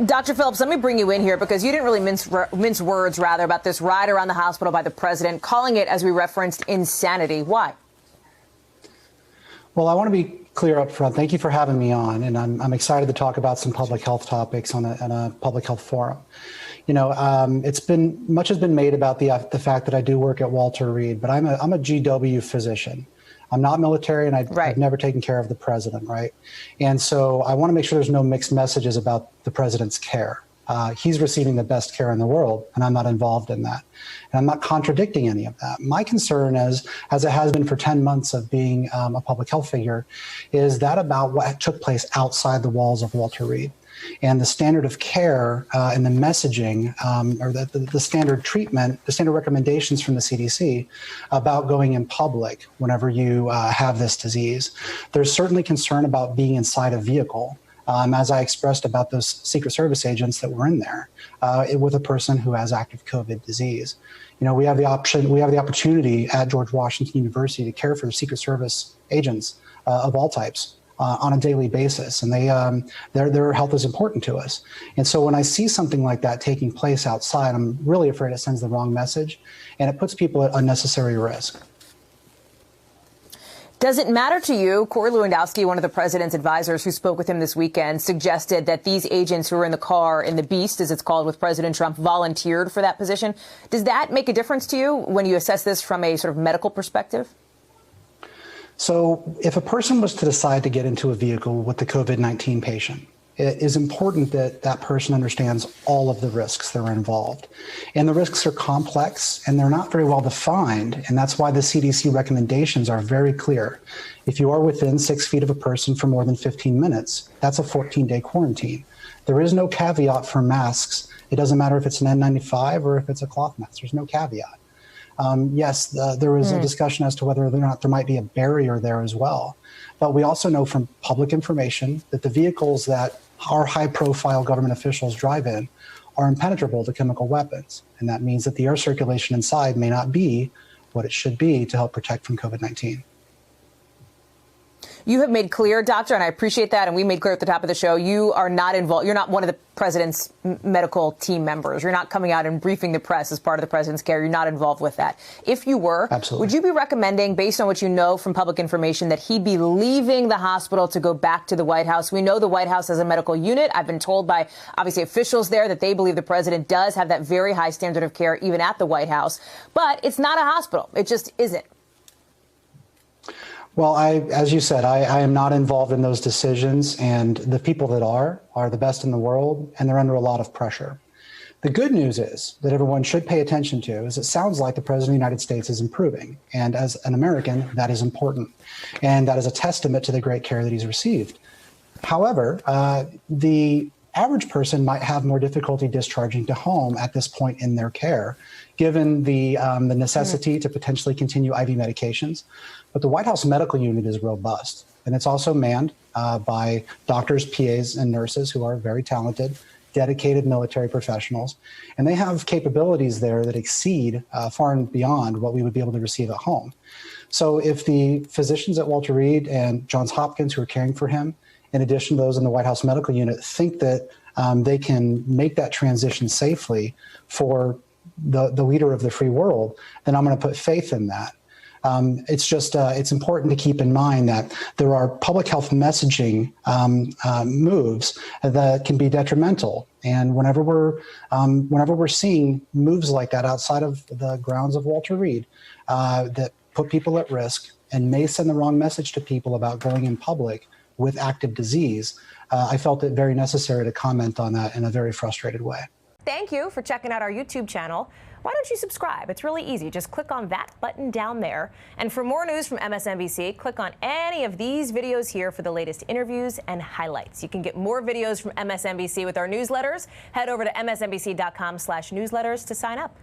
Dr. Phillips, let me bring you in here because you didn't really mince words, rather, about this ride around the hospital by the president, calling it, as we referenced, insanity. Why? Well, I want to be clear up front. Thank you for having me on, and I'm excited to talk about some public health topics on a public health forum. You know, much has been made about the fact that I do work at Walter Reed, but I'm a GW physician. I'm not military, and I've never taken care of the president, right? And so I want to make sure there's no mixed messages about the president's care. He's receiving the best care in the world, and I'm not involved in that. And I'm not contradicting any of that. My concern is, as it has been for 10 months of being a public health figure, is that about what took place outside the walls of Walter Reed. And the standard of care and the messaging, or the standard treatment, the standard recommendations from the CDC about going in public whenever you have this disease. There's certainly concern about being inside a vehicle, as I expressed about those Secret Service agents that were in there with a person who has active COVID disease. You know, we have the opportunity at George Washington University to care for Secret Service agents of all types. On a daily basis, and their health is important to us. And so when I see something like that taking place outside, I'm really afraid it sends the wrong message, and it puts people at unnecessary risk. Does it matter to you? Corey Lewandowski, one of the president's advisors who spoke with him this weekend, suggested that these agents who were in the car, in the Beast, as it's called, with President Trump, volunteered for that position. Does that make a difference to you when you assess this from a sort of medical perspective? So if a person was to decide to get into a vehicle with the COVID-19 patient, it is important that that person understands all of the risks that are involved. And the risks are complex and they're not very well defined. And that's why the CDC recommendations are very clear. If you are within 6 feet of a person for more than 15 minutes, that's a 14-day quarantine. There is no caveat for masks. It doesn't matter if it's an N95 or if it's a cloth mask. There's no caveat. Yes, there was a discussion as to whether or not there might be a barrier there as well. But we also know from public information that the vehicles that our high-profile government officials drive in are impenetrable to chemical weapons. And that means that the air circulation inside may not be what it should be to help protect from COVID-19. You have made clear, Doctor, and I appreciate that, and we made clear at the top of the show, you are not involved. You're not one of the president's medical team members. You're not coming out and briefing the press as part of the president's care. You're not involved with that. If you were, Absolutely. Would you be recommending, based on what you know from public information, that he be leaving the hospital to go back to the White House? We know the White House has a medical unit. I've been told by, obviously, officials there that they believe the president does have that very high standard of care, even at the White House. But it's not a hospital. It just isn't. Well, as you said, I am not involved in those decisions, and the people that are the best in the world, and they're under a lot of pressure. The good news is that everyone should pay attention to is it sounds like the President of the United States is improving. And as an American, that is important. And that is a testament to the great care that he's received. However, the average person might have more difficulty discharging to home at this point in their care, given the necessity to potentially continue IV medications. But the White House medical unit is robust, and it's also manned by doctors, PAs, and nurses who are very talented, dedicated military professionals. And they have capabilities there that exceed far and beyond what we would be able to receive at home. So if the physicians at Walter Reed and Johns Hopkins who are caring for him, in addition to those in the White House medical unit, think that they can make that transition safely for the leader of the free world, then I'm going to put faith in that. It's important to keep in mind that there are public health messaging moves that can be detrimental. And whenever we're seeing moves like that outside of the grounds of Walter Reed that put people at risk and may send the wrong message to people about going in public with active disease, I felt it very necessary to comment on that in a very frustrated way. Thank you for checking out our YouTube channel. Why don't you subscribe? It's really easy. Just click on that button down there. And for more news from MSNBC, click on any of these videos here for the latest interviews and highlights. You can get more videos from MSNBC with our newsletters. Head over to msnbc.com/newsletters to sign up.